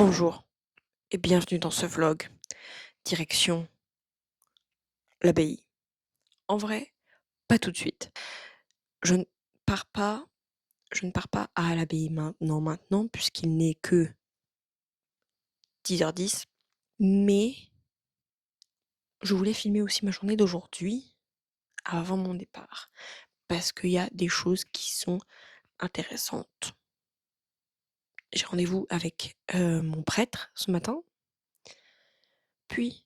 Bonjour et bienvenue dans ce vlog. Direction l'abbaye. En vrai, pas tout de suite. Je ne pars pas, je ne pars pas à l'abbaye maintenant puisqu'il n'est que 10h10. Mais je voulais filmer aussi ma journée d'aujourd'hui avant mon départ parce qu'il y a des choses qui sont intéressantes. J'ai rendez-vous avec mon prêtre ce matin, puis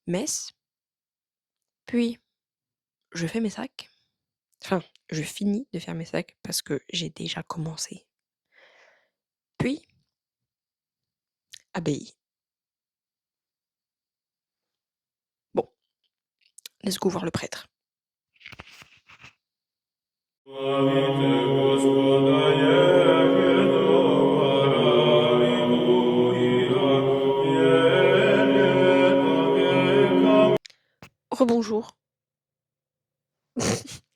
messe, puis je fais mes sacs. Enfin, je finis de faire mes sacs parce que j'ai déjà commencé. Puis, abbaye. Bon, let's go voir le prêtre. Rebonjour.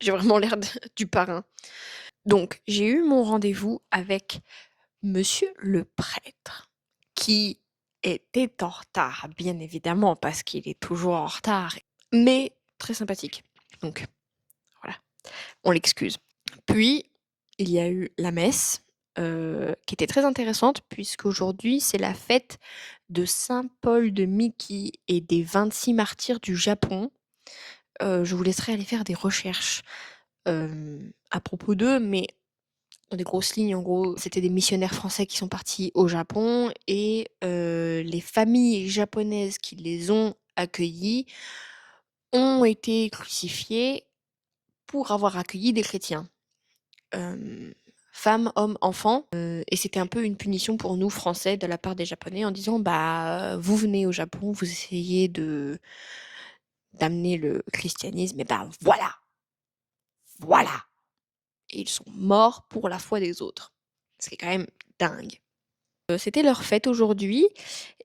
J'ai vraiment l'air du parrain. Donc, j'ai eu mon rendez-vous avec monsieur le prêtre, qui était en retard, bien évidemment, parce qu'il est toujours en retard, mais très sympathique. Donc, voilà, on l'excuse. Puis, il y a eu la messe, qui était très intéressante, puisqu'aujourd'hui, c'est la fête de Saint Paul de Miki et des 26 martyrs du Japon. Je vous laisserai aller faire des recherches à propos d'eux, mais dans des grosses lignes, en gros, c'était des missionnaires français qui sont partis au Japon et les familles japonaises qui les ont accueillis ont été crucifiées pour avoir accueilli des chrétiens. Femmes, hommes, enfants, et c'était un peu une punition pour nous, Français, de la part des Japonais en disant: «Bah, vous venez au Japon, vous essayez d'amener le christianisme et ben voilà! Voilà!» Et ils sont morts pour la foi des autres. Ce qui est quand même dingue. C'était leur fête aujourd'hui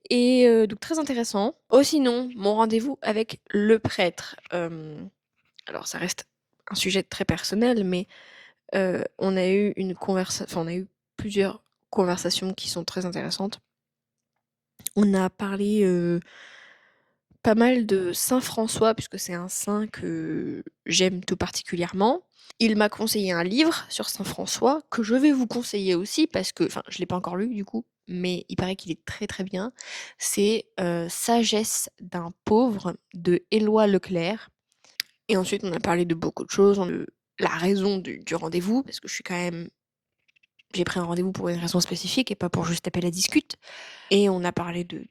et donc très intéressant. Oh sinon, mon rendez-vous avec le prêtre, alors ça reste un sujet très personnel, mais on a eu plusieurs conversations qui sont très intéressantes. On a parlé, pas mal de saint François puisque c'est un saint que j'aime tout particulièrement. Il m'a conseillé un livre sur saint François que je vais vous conseiller aussi parce que enfin, je l'ai pas encore lu du coup, mais il paraît qu'il est très, très bien. C'est, Sagesse d'un pauvre de Éloi Leclerc et ensuite on a parlé de beaucoup de choses, la raison du rendez-vous parce que j'ai pris un rendez-vous pour une raison spécifique et pas pour juste taper la discute et on a parlé de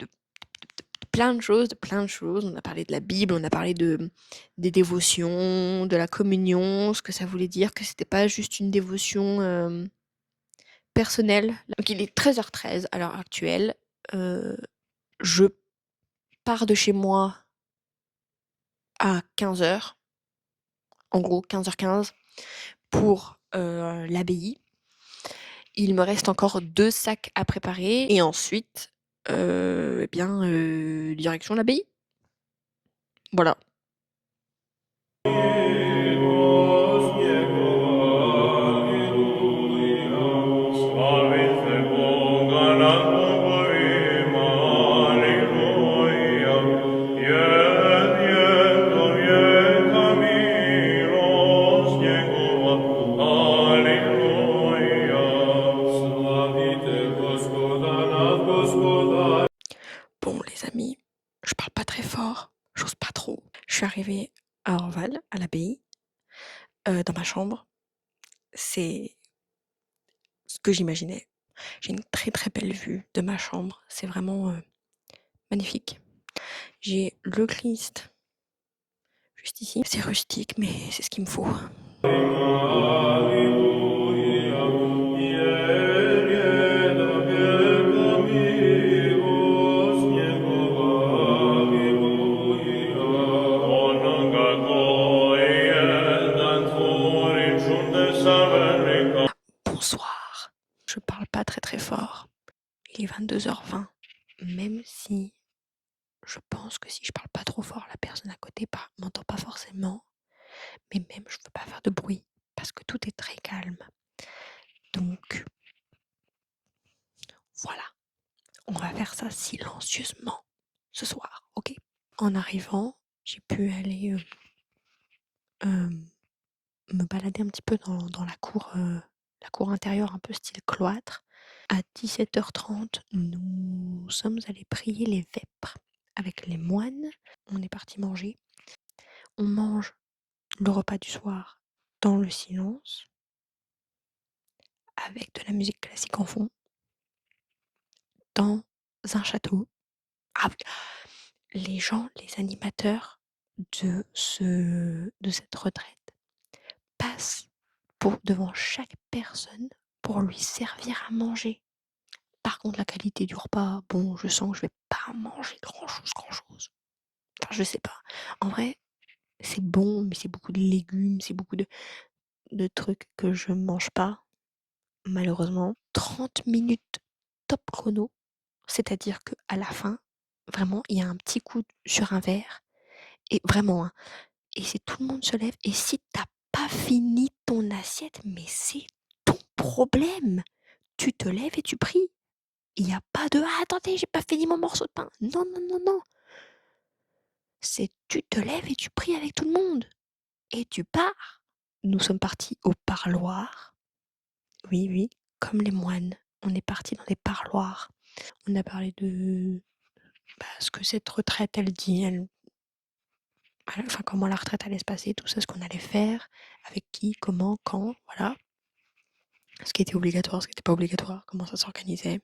plein de choses, On a parlé de la Bible, on a parlé des dévotions, de la communion, ce que ça voulait dire, que c'était pas juste une dévotion personnelle. Donc il est 13h13 à l'heure actuelle. Je pars de chez moi à 15h, en gros 15h15, pour l'abbaye. Il me reste encore 2 sacs à préparer et ensuite, direction l'abbaye. Voilà. Bon les amis, je parle pas très fort, j'ose pas trop. Je suis arrivée à Orval, à l'abbaye, dans ma chambre. C'est ce que j'imaginais. J'ai une très très belle vue de ma chambre, c'est vraiment magnifique. J'ai le Christ juste ici. C'est rustique, mais c'est ce qu'il me faut. Bonsoir. Je parle pas très très fort. Il est 22h20. Même si je pense que si je parle pas trop fort, la personne à côté m'entend pas forcément. Mais même je veux pas faire de bruit parce que tout est très calme. Donc voilà. On va faire ça silencieusement ce soir, ok? En arrivant, j'ai pu aller me balader un petit peu dans la cour intérieure un peu style cloître. À 17h30, nous sommes allés prier les vêpres avec les moines. On est parti manger. On mange le repas du soir dans le silence, avec de la musique classique en fond, dans un château. Ah oui, les gens, les animateurs de cette retraite passent devant chaque personne pour lui servir à manger. Par contre, la qualité du repas, bon, je sens que je vais pas manger grand-chose. Enfin, je sais pas. En vrai, c'est bon, mais c'est beaucoup de légumes, c'est beaucoup de trucs que je mange pas, malheureusement. 30 minutes top chrono, c'est-à-dire qu'à la fin, vraiment, il y a un petit coup sur un verre, et vraiment, hein, et c'est tout le monde se lève, et si t'as pas fini ton assiette, mais c'est ton problème. Tu te lèves et tu pries. Il n'y a pas de ah, attendez, j'ai pas fini mon morceau de pain. Non, non, non, non. C'est tu te lèves et tu pries avec tout le monde. Et tu pars. Nous sommes partis au parloir. Oui, oui, comme les moines. On est partis dans des parloirs. On a parlé de ce que cette retraite, elle dit, enfin comment la retraite allait se passer, tout ça, ce qu'on allait faire, avec qui, comment, quand, voilà. Ce qui était obligatoire, ce qui n'était pas obligatoire, comment ça s'organisait.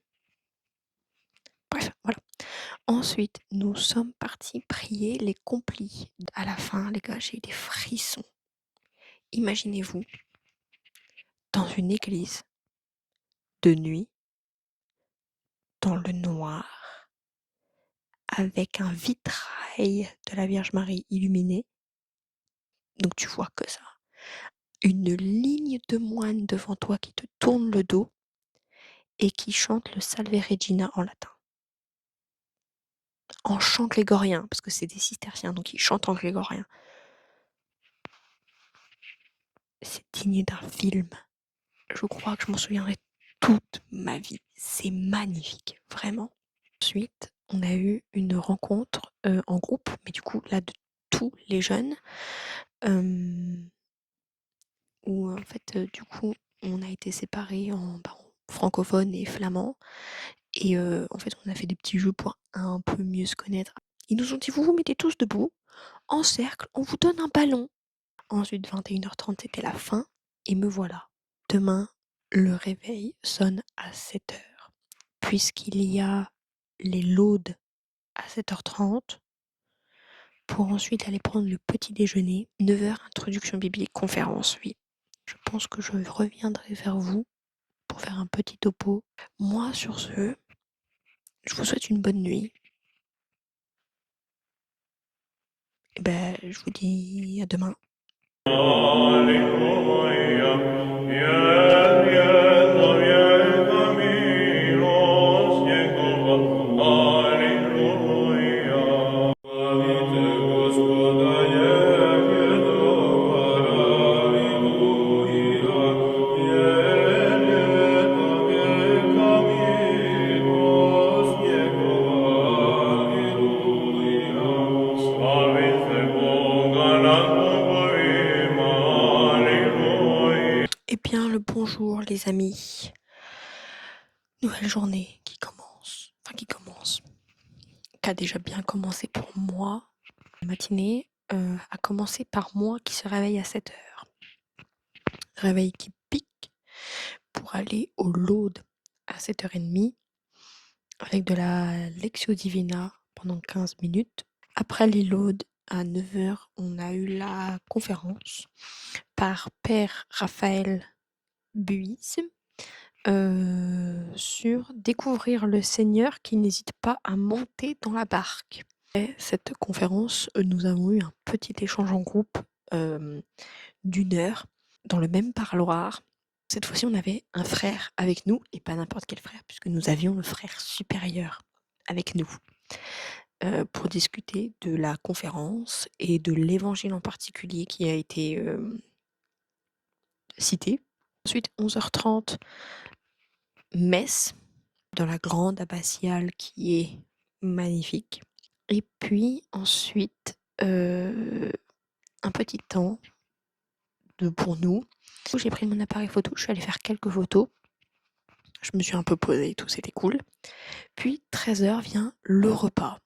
Bref, voilà. Ensuite, nous sommes partis prier les complis. À la fin, les gars, j'ai eu des frissons. Imaginez-vous, dans une église, de nuit, dans le noir, avec un vitrail de la Vierge Marie illuminé. Donc tu vois que ça. Une ligne de moines devant toi qui te tournent le dos et qui chantent le Salve Regina en latin. En chant grégorien, parce que c'est des cisterciens, donc ils chantent en grégorien. C'est digne d'un film. Je crois que je m'en souviendrai toute ma vie. C'est magnifique, vraiment. Ensuite, on a eu une rencontre en groupe, mais du coup, là, de tous les jeunes, où en fait, du coup, on a été séparés en francophone et flamand. Et en fait, on a fait des petits jeux pour un peu mieux se connaître. Ils nous ont dit, vous vous mettez tous debout, en cercle, on vous donne un ballon. Ensuite, 21h30, c'était la fin, et me voilà. Demain, le réveil sonne à 7h, puisqu'il y a les laudes à 7h30, pour ensuite aller prendre le petit déjeuner. 9h, introduction biblique, conférence, oui. Je pense que je reviendrai vers vous pour faire un petit topo. Moi, sur ce, je vous souhaite une bonne nuit. Et je vous dis à demain. Eh bien, le bonjour les amis. Nouvelle journée qui commence. Qui a déjà bien commencé pour moi. La matinée a commencé par moi qui se réveille à 7h. Réveil qui pique pour aller au Laude à 7h30 avec de la Lectio Divina pendant 15 minutes. Après les Laudes, à 9h, on a eu la conférence par Père Raphaël Buis sur découvrir le Seigneur qui n'hésite pas à monter dans la barque. Et cette conférence, nous avons eu un petit échange en groupe d'1 heure dans le même parloir. Cette fois-ci, on avait un frère avec nous, et pas n'importe quel frère, puisque nous avions le frère supérieur avec nous, pour discuter de la conférence et de l'évangile en particulier qui a été cité. Ensuite, 11h30, messe. dans la grande abbatiale qui est magnifique. Et puis ensuite, un petit temps pour nous. J'ai pris mon appareil photo, je suis allée faire quelques photos. Je me suis un peu posée et tout, c'était cool. Puis 13h vient le repas.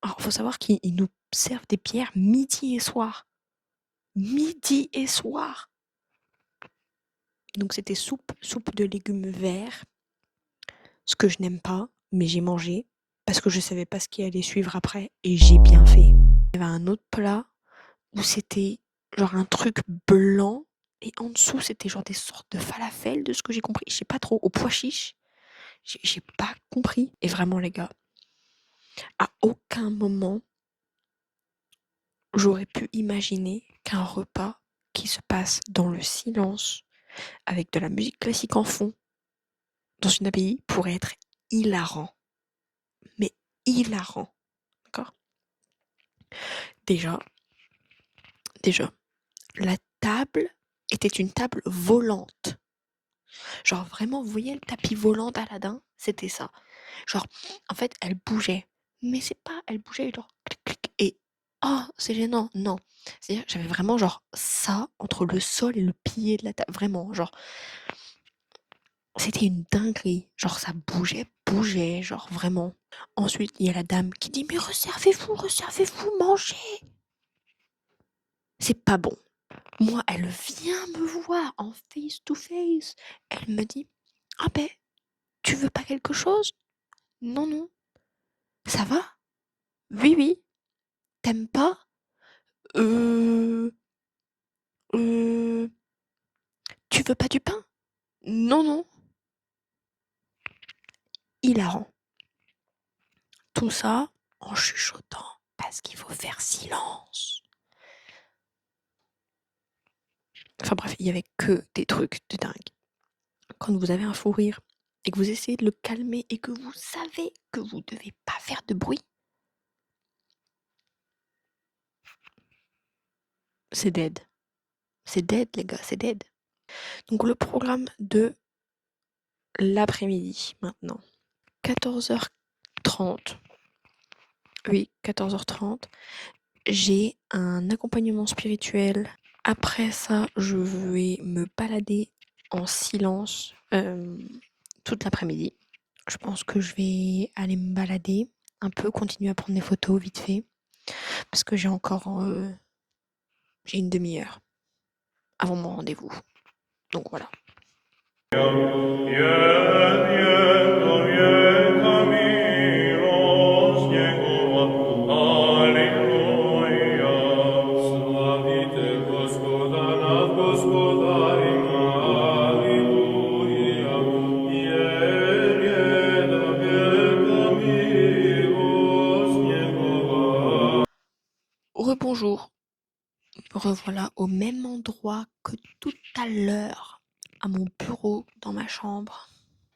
Alors, faut savoir qu'ils nous servent des bières midi et soir. Midi et soir. Donc c'était soupe de légumes verts. Ce que je n'aime pas, mais j'ai mangé parce que je savais pas ce qui allait suivre après et j'ai bien fait. Il y avait un autre plat où c'était genre un truc blanc et en dessous c'était genre des sortes de falafel de ce que j'ai compris. Je sais pas trop, au pois chiche. J'ai pas compris. Et vraiment les gars, à aucun moment j'aurais pu imaginer qu'un repas qui se passe dans le silence, avec de la musique classique en fond, dans une abbaye, pourrait être hilarant. Mais hilarant. D'accord ? Déjà, la table était une table volante. Genre vraiment, vous voyez le tapis volant d'Aladin ? C'était ça. Genre, en fait, elle bougeait. Mais c'est pas, elle bougeait genre clic clic et oh, c'est gênant. Non. C'est-à-dire, j'avais vraiment genre ça entre le sol et le pilier de la table. Vraiment, genre, c'était une dinguerie. Genre, ça bougeait, genre vraiment. Ensuite, il y a la dame qui dit, mais resservez-vous, mangez. C'est pas bon. Moi, elle vient me voir en face to face. Elle me dit, ah ben, tu veux pas quelque chose ? Non, non. Ça va ? Oui, oui. T'aimes pas ? Euh... Euh... Tu veux pas du pain ? Non, non. Hilarant. Tout ça en chuchotant parce qu'il faut faire silence. Enfin bref, il y avait que des trucs de dingue. Quand vous avez un fou rire et que vous essayez de le calmer et que vous savez que vous devez pas faire de bruit, c'est dead. C'est dead les gars, c'est dead. Donc le programme de l'après-midi maintenant. 14h30. Oui, 14h30. J'ai un accompagnement spirituel. Après ça, je vais me balader en silence toute l'après-midi. Je pense que je vais aller me balader un peu, continuer à prendre des photos vite fait, parce que j'ai encore j'ai une demi-heure avant mon rendez-vous. Donc voilà. Rebonjour. Me revoilà au même endroit que tout à l'heure, à mon bureau dans ma chambre.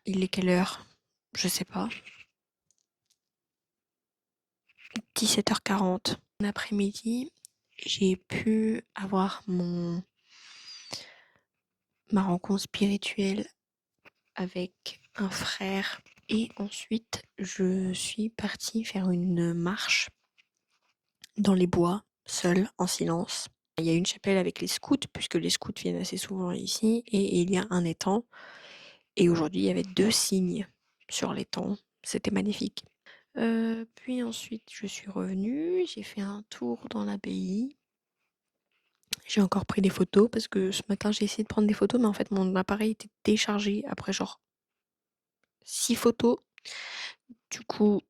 Il est quelle heure ? Je sais pas. 17h40. L'après-midi, j'ai pu avoir ma rencontre spirituelle avec un frère et ensuite je suis partie faire une marche dans les bois, seule, en silence. Il y a une chapelle avec les scouts, puisque les scouts viennent assez souvent ici, et il y a un étang. Et aujourd'hui, il y avait 2 cygnes sur l'étang. C'était magnifique. Puis ensuite, je suis revenue, j'ai fait un tour dans l'abbaye. J'ai encore pris des photos parce que ce matin, j'ai essayé de prendre des photos, mais en fait, mon appareil était déchargé après genre 6 photos. Du coup,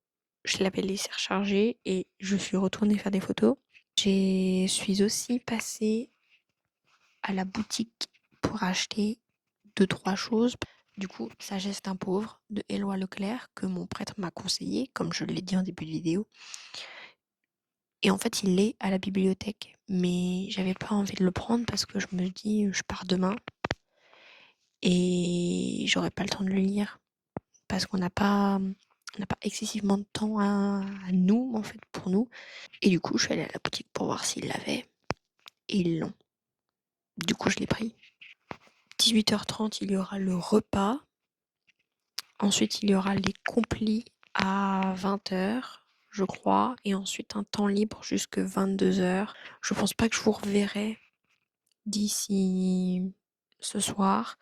je l'avais laissé recharger et je suis retournée faire des photos. Je suis aussi passée à la boutique pour acheter 2-3 choses. Du coup, Sagesse d'un pauvre de Éloi Leclerc que mon prêtre m'a conseillé, comme je l'ai dit en début de vidéo. Et en fait, il est à la bibliothèque. Mais j'avais pas envie de le prendre parce que je me dis, je pars demain et j'aurai pas le temps de le lire. Parce qu'on n'a pas excessivement de temps à nous, en fait, pour nous. Et du coup, je suis allée à la boutique pour voir s'ils l'avaient. Et ils l'ont. Du coup, je l'ai pris. 18h30, il y aura le repas. Ensuite, il y aura les complis à 20h, je crois, et ensuite un temps libre jusque 22h. Je pense pas que je vous reverrai d'ici ce soir,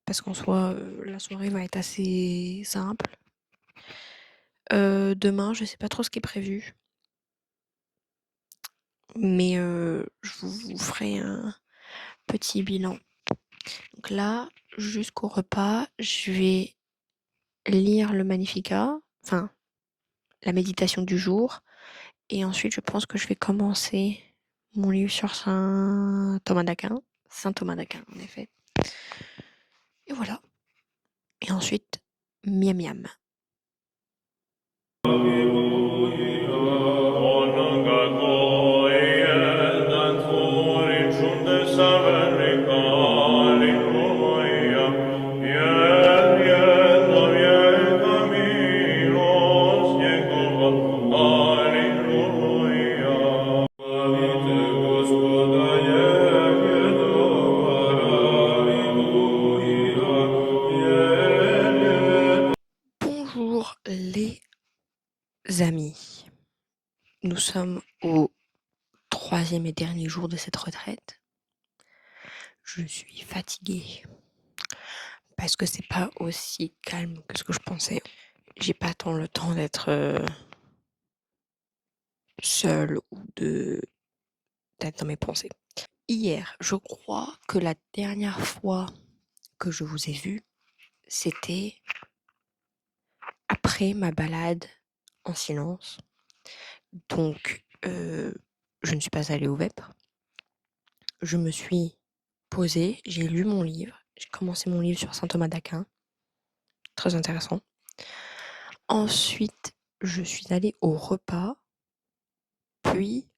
parce qu'en soi, la soirée va être assez simple. Demain, je sais pas trop ce qui est prévu, mais je vous ferai un petit bilan. Donc là, jusqu'au repas, je vais lire le Magnificat, enfin la méditation du jour, et ensuite je pense que je vais commencer mon livre sur Saint Thomas d'Aquin. Saint Thomas d'Aquin, en effet. Et voilà. Et ensuite, miam miam. Bonjour les amis. Nous sommes au 3e et dernier jour de cette retraite. Je suis fatiguée parce que c'est pas aussi calme que ce que je pensais. J'ai pas tant le temps d'être seule ou d'être dans mes pensées. Hier, je crois que la dernière fois que je vous ai vu, c'était après ma balade en silence. Donc, je ne suis pas allée au Vêpres. Je me suis posée, j'ai lu mon livre. J'ai commencé mon livre sur saint Thomas d'Aquin. Très intéressant. Ensuite, je suis allée au repas, puis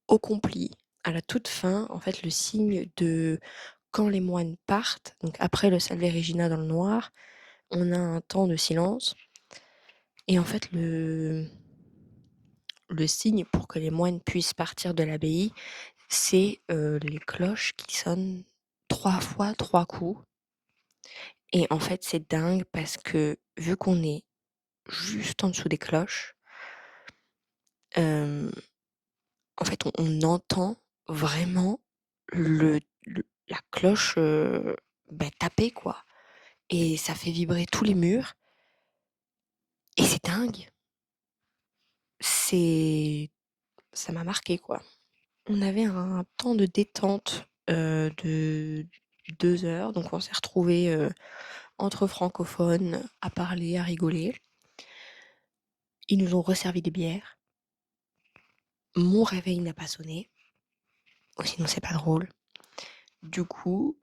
au complis. À la toute fin, en fait, le signe de quand les moines partent, donc après le Salve Regina dans le noir, on a un temps de silence. Et en fait, le signe pour que les moines puissent partir de l'abbaye, c'est les cloches qui sonnent 3 fois 3 coups. Et en fait, c'est dingue parce que vu qu'on est juste en dessous des cloches, en fait, on entend vraiment le la cloche, taper, quoi. Et ça fait vibrer tous les murs et c'est dingue. Ça m'a marqué, quoi. On avait un temps de détente, de 2 heures, donc on s'est retrouvés, entre francophones à parler, à rigoler. Ils nous ont resservi des bières. Mon réveil n'a pas sonné, ou sinon c'est pas drôle. Du coup,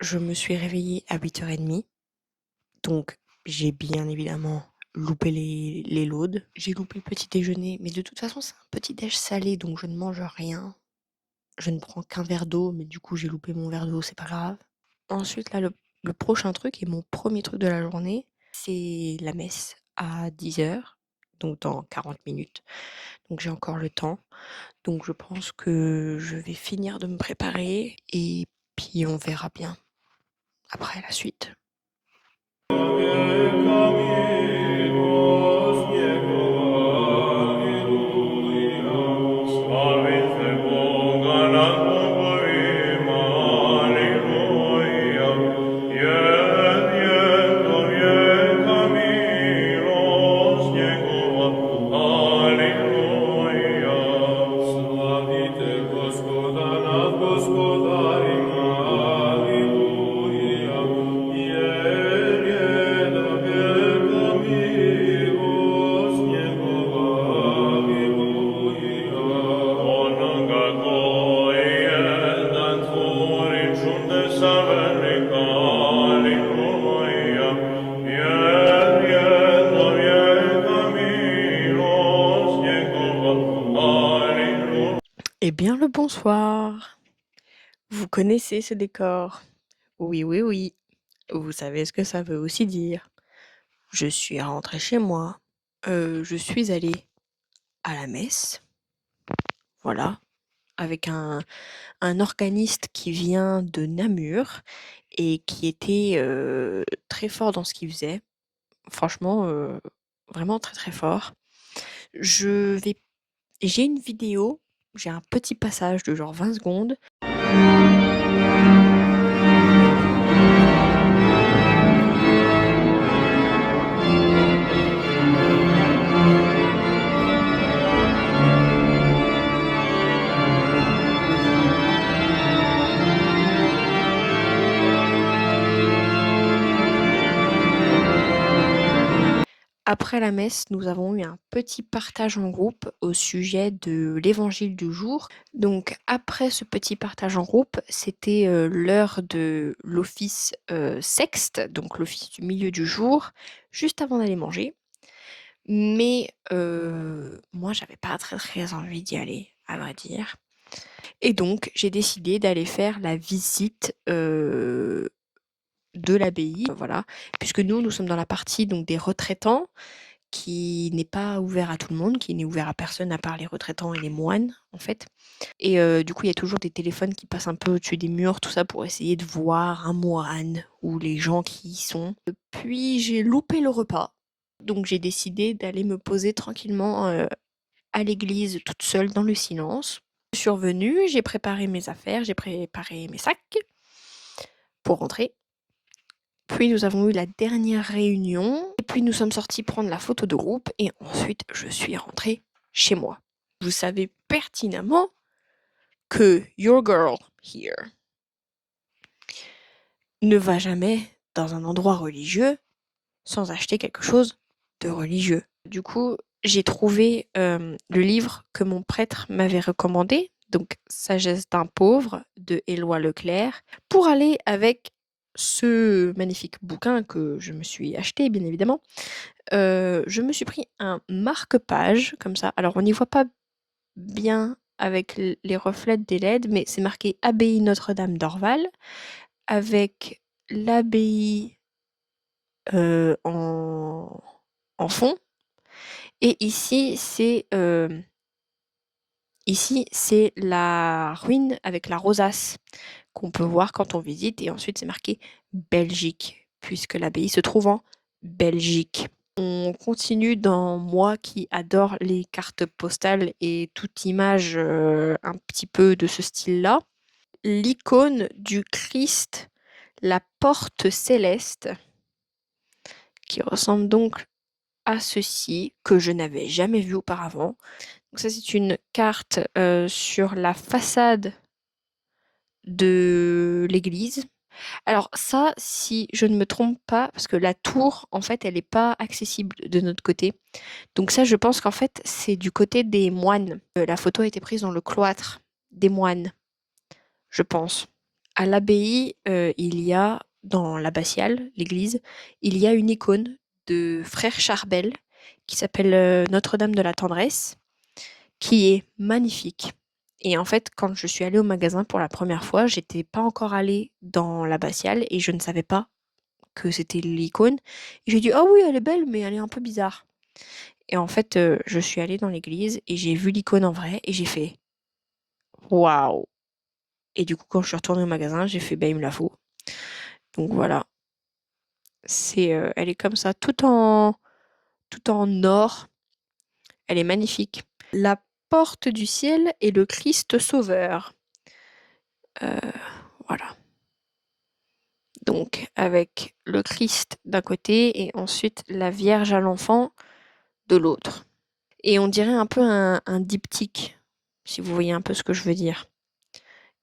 je me suis réveillée à 8h30, donc j'ai bien évidemment loupé les laudes. J'ai loupé le petit déjeuner, mais de toute façon, c'est un petit déj salé, donc je ne mange rien. Je ne prends qu'un verre d'eau, mais du coup, j'ai loupé mon verre d'eau, c'est pas grave. Ensuite, là, le prochain truc et mon premier truc de la journée, c'est la messe à 10h, donc dans 40 minutes. Donc j'ai encore le temps. Donc je pense que je vais finir de me préparer et puis on verra bien après la suite. Eh bien le bonsoir. Vous connaissez ce décor? Oui, oui, oui. Vous savez ce que ça veut aussi dire. Je suis rentrée chez moi. Je suis allée à la messe. Voilà. Avec un organiste qui vient de Namur et qui était très fort dans ce qu'il faisait. Franchement, vraiment très, très fort. J'ai une vidéo, j'ai un petit passage de genre 20 secondes. Après la messe, nous avons eu un petit partage en groupe au sujet de l'évangile du jour. Donc après ce petit partage en groupe, c'était l'heure de l'office sexte, donc l'office du milieu du jour, juste avant d'aller manger. Mais moi, j'avais pas très très envie d'y aller, à vrai dire. Et donc, j'ai décidé d'aller faire la visite de l'abbaye, voilà, puisque nous sommes dans la partie donc des retraitants, qui n'est pas ouvert à tout le monde, qui n'est ouvert à personne à part les retraitants et les moines, en fait. Et du coup, il y a toujours des téléphones qui passent un peu au-dessus des murs, tout ça, pour essayer de voir un moine ou les gens qui y sont. Puis j'ai loupé le repas, donc j'ai décidé d'aller me poser tranquillement à l'église, toute seule, dans le silence. Je suis revenue, j'ai préparé mes affaires, j'ai préparé mes sacs pour rentrer. Puis nous avons eu la dernière réunion, et puis nous sommes sortis prendre la photo de groupe, et ensuite je suis rentrée chez moi. Vous savez pertinemment que your girl here ne va jamais dans un endroit religieux sans acheter quelque chose de religieux. Du coup, j'ai trouvé le livre que mon prêtre m'avait recommandé, donc Sagesse d'un pauvre de Éloi Leclerc, pour aller avec ce magnifique bouquin que je me suis acheté, bien évidemment. Je me suis pris un marque-page, comme ça. Alors, on n'y voit pas bien avec les reflets des LED, mais c'est marqué Abbaye Notre-Dame d'Orval, avec l'abbaye en fond. Et ici, c'est la ruine avec la rosace qu'on peut voir quand on visite. Et ensuite, c'est marqué Belgique, puisque l'abbaye se trouve en Belgique. On continue dans moi qui adore les cartes postales et toute image un petit peu de ce style-là. L'icône du Christ, la porte céleste, qui ressemble donc à ceci, que je n'avais jamais vu auparavant. Donc ça, c'est une carte sur la façade de l'église. Alors ça, si je ne me trompe pas, parce que la tour, en fait, elle n'est pas accessible de notre côté. Donc ça, je pense qu'en fait, c'est du côté des moines. La photo a été prise dans le cloître des moines, je pense. À l'abbaye, il y a, dans l'abbatiale, l'église, il y a une icône de frère Charbel qui s'appelle Notre-Dame de la Tendresse, qui est magnifique. Et en fait, quand je suis allée au magasin pour la première fois, j'étais pas encore allée dans l'abbatiale et je ne savais pas que c'était l'icône. Et j'ai dit, ah oui, elle est belle, mais elle est un peu bizarre. Et en fait, je suis allée dans l'église et j'ai vu l'icône en vrai et j'ai fait, waouh. Et du coup, quand je suis retournée au magasin, j'ai fait, ben, il me la faut. Donc voilà. Elle est comme ça, tout en or. Elle est magnifique. La porte du ciel et le Christ sauveur. Voilà. Donc avec le Christ d'un côté et ensuite la Vierge à l'enfant de l'autre. Et on dirait un peu un diptyque, si vous voyez un peu ce que je veux dire.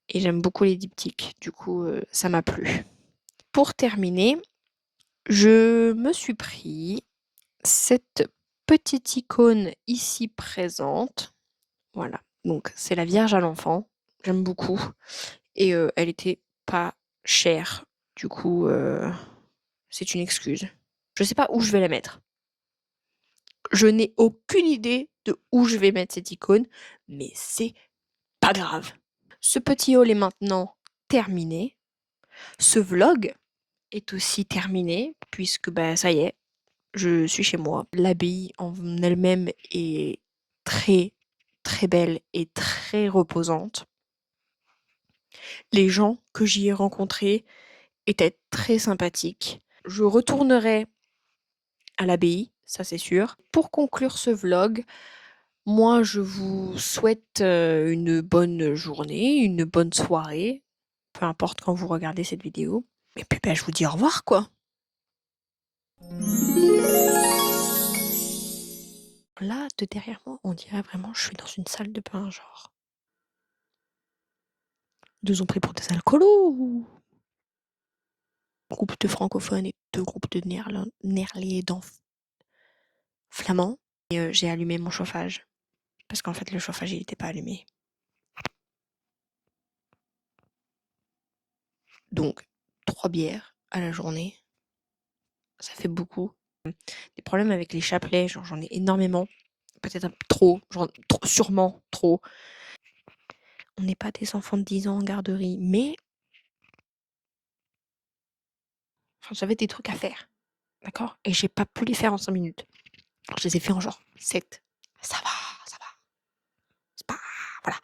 Et j'aime beaucoup les diptyques, du coup ça m'a plu. Pour terminer, je me suis pris cette petite icône ici présente. Voilà, donc c'est la Vierge à l'enfant, j'aime beaucoup. Et elle était pas chère, du coup c'est une excuse. Je sais pas où je vais la mettre. Je n'ai aucune idée de où je vais mettre cette icône, mais c'est pas grave. Ce petit haul est maintenant terminé. Ce vlog est aussi terminé, puisque bah ça y est, je suis chez moi. L'abbaye en elle-même est très très belle et très reposante. Les gens que j'y ai rencontrés étaient très sympathiques. Je retournerai à l'abbaye, ça c'est sûr. Pour conclure ce vlog, moi je vous souhaite, une bonne journée, une bonne soirée, peu importe quand vous regardez cette vidéo. Et puis, je vous dis au revoir, quoi. Là, de derrière moi, on dirait vraiment je suis dans une salle de bain, genre. 2 ont pris pour des alcoolos ou groupe de francophones et 2 groupes de néerlandais flamands et j'ai allumé mon chauffage parce qu'en fait le chauffage il était pas allumé. Donc 3 bières à la journée, ça fait beaucoup. Des problèmes avec les chapelets, genre j'en ai énormément, peut-être un peu trop, genre sûrement trop. On n'est pas des enfants de 10 ans en garderie, mais enfin, j'avais des trucs à faire, d'accord? Et j'ai pas pu les faire en 5 minutes. Alors, je les ai fait en genre 7. Ça va, ça va. C'est pas... Voilà.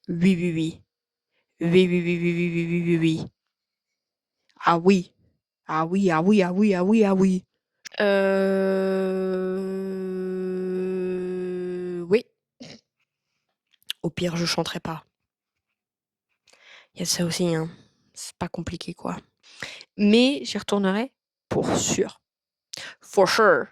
Oui, oui, oui. Oui, oui, oui, oui, oui, oui, oui, oui, oui. Ah oui. Ah oui, ah oui, ah oui, ah oui, ah oui. Oui. Au pire, je chanterai pas. Il y a ça aussi, hein. C'est pas compliqué, quoi. Mais j'y retournerai pour sûr. For sure.